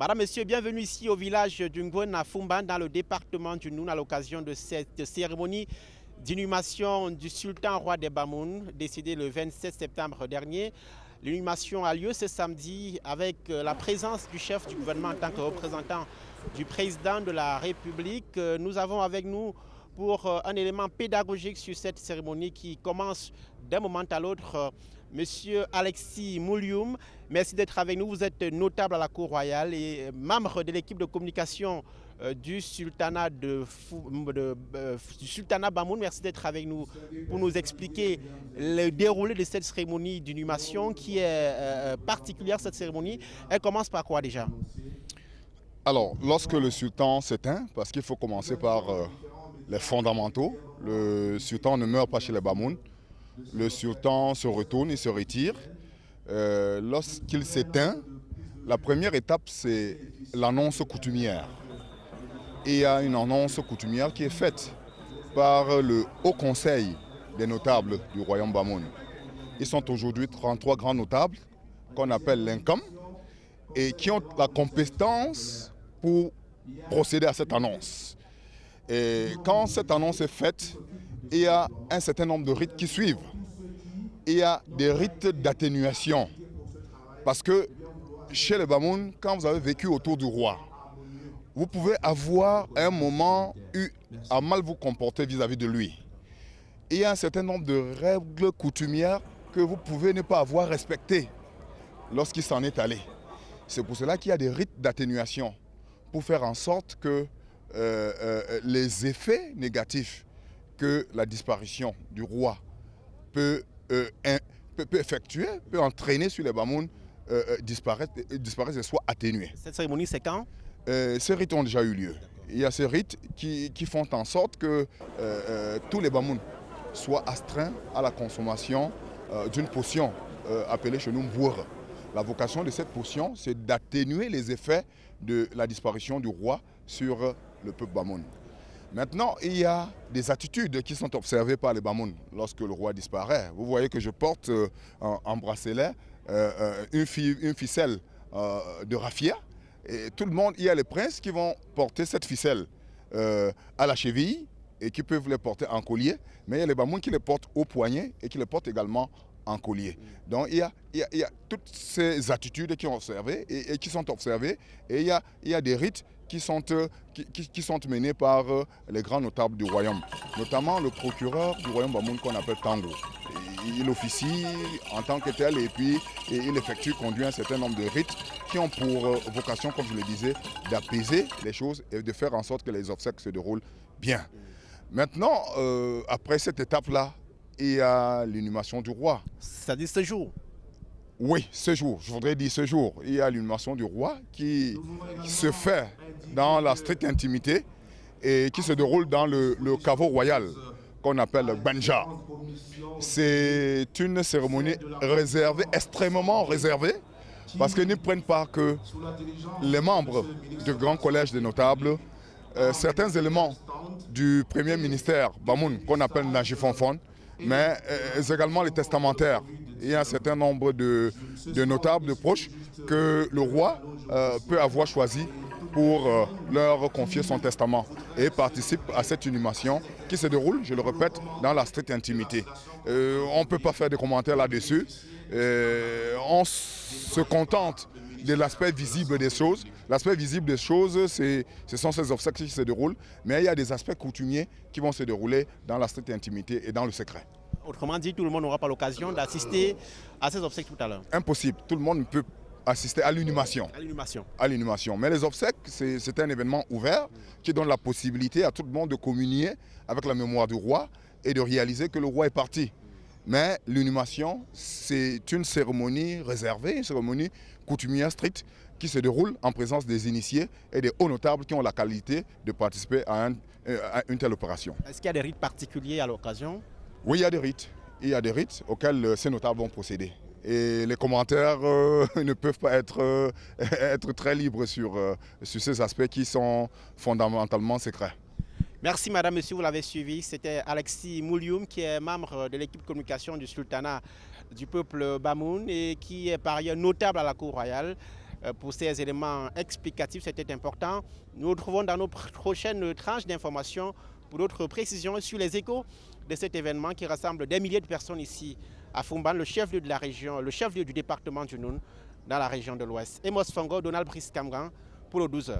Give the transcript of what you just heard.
Madame, Monsieur, bienvenue ici au village d'Ungwen à Fumban, dans le département du Noun, à l'occasion de cette cérémonie d'inhumation du sultan roi des Bamoun, décédé le 27 septembre dernier. L'inhumation a lieu ce samedi avec la présence du chef du gouvernement en tant que représentant du président de la République. Nous avons avec nous pour un élément pédagogique sur cette cérémonie qui commence d'un moment à l'autre. Monsieur Alexis Moulioum, merci d'être avec nous. Vous êtes notable à la Cour royale et membre de l'équipe de communication du sultanat du sultanat Bamoun. Merci d'être avec nous pour nous expliquer le déroulé de cette cérémonie d'inhumation qui est particulière, cette cérémonie. Elle commence par quoi déjà? Alors, lorsque le sultan s'éteint, parce qu'il faut commencer par les fondamentaux, le sultan ne meurt pas chez les Bamoun. Le sultan se retourne, il se retire. Lorsqu'il s'éteint, la première étape, c'est l'annonce coutumière. Et il y a une annonce coutumière qui est faite par le Haut Conseil des notables du royaume Bamoun. Ils sont aujourd'hui 33 grands notables qu'on appelle l'INCOM et qui ont la compétence pour procéder à cette annonce. Et quand cette annonce est faite, il y a un certain nombre de rites qui suivent. Il y a des rites d'atténuation. Parce que chez les Bamoun, quand vous avez vécu autour du roi, vous pouvez avoir à un moment eu à mal vous comporter vis-à-vis de lui. Il y a un certain nombre de règles coutumières que vous pouvez ne pas avoir respectées lorsqu'il s'en est allé. C'est pour cela qu'il y a des rites d'atténuation pour faire en sorte que les effets négatifs que la disparition du roi peut effectuer, peut entraîner sur les Bamoun, disparaissent et soient atténués. Cette cérémonie, c'est quand? Ces rites ont déjà eu lieu. Il y a ces rites qui font en sorte que tous les Bamoun soient astreints à la consommation d'une potion appelée chez nous Mbour. La vocation de cette potion, c'est d'atténuer les effets de la disparition du roi sur le peuple Bamoun. Maintenant, il y a des attitudes qui sont observées par les Bamoun lorsque le roi disparaît. Vous voyez que je porte en bracelet une ficelle de raffia. Et tout le monde, il y a les princes qui vont porter cette ficelle à la cheville et qui peuvent les porter en collier. Mais il y a les Bamoun qui les portent au poignet et qui les portent également en collier. Donc il y a toutes ces attitudes qui sont observées et qui sont observées. Et il y a des rites qui sont menés par les grands notables du royaume, notamment le procureur du royaume Bamoun qu'on appelle Tango. Il officie en tant que tel et puis il conduit un certain nombre de rites qui ont pour vocation, comme je le disais, d'apaiser les choses et de faire en sorte que les obsèques se déroulent bien. Maintenant, après cette étape-là, il y a l'inhumation du roi. C'est-à-dire ce jour? Oui, ce jour, je voudrais dire ce jour. Il y a l'inhumation du roi qui se fait dans la stricte intimité et qui se déroule dans le caveau royal qu'on appelle le Banja. C'est une cérémonie réservée, extrêmement réservée, parce qu'ils ne prennent pas que les membres du grand collège des notables, certains éléments du premier ministère Bamoun qu'on appelle Najifonfon, mais également les testamentaires. Il y a un certain nombre de notables, de proches, que le roi peut avoir choisi pour leur confier son testament et participe à cette inhumation qui se déroule, je le répète, dans la stricte intimité. On ne peut pas faire de commentaires là-dessus. On se contente de l'aspect visible des choses. L'aspect visible des choses, ce sont ces obsèques qui se déroulent, mais il y a des aspects coutumiers qui vont se dérouler dans la stricte intimité et dans le secret. Autrement dit, tout le monde n'aura pas l'occasion d'assister à ces obsèques tout à l'heure. Impossible, tout le monde ne peut assister à l'inhumation. À l'inhumation. Mais les obsèques, c'est un événement ouvert qui donne la possibilité à tout le monde de communier avec la mémoire du roi et de réaliser que le roi est parti. Mais l'inhumation, c'est une cérémonie réservée, une cérémonie coutumière stricte qui se déroule en présence des initiés et des hauts notables qui ont la qualité de participer à une telle opération. Est-ce qu'il y a des rites particuliers à l'occasion? Oui, il y a des rites. Il y a des rites auxquels ces notables vont procéder. Et les commentaires ne peuvent pas être très libres sur ces aspects qui sont fondamentalement secrets. Merci Madame, Monsieur, vous l'avez suivi. C'était Alexis Moulioum qui est membre de l'équipe communication du sultanat du peuple Bamoun et qui est par ailleurs notable à la Cour royale. pour ces éléments explicatifs. C'était important. Nous nous retrouvons dans nos prochaines tranches d'informations pour d'autres précisions sur les échos de cet événement qui rassemble des milliers de personnes ici à Foumban, le chef-lieu de la région, le chef-lieu du département du Noun, dans la région de l'Ouest. Emos Fango, Donald Brice Camgan pour le 12h.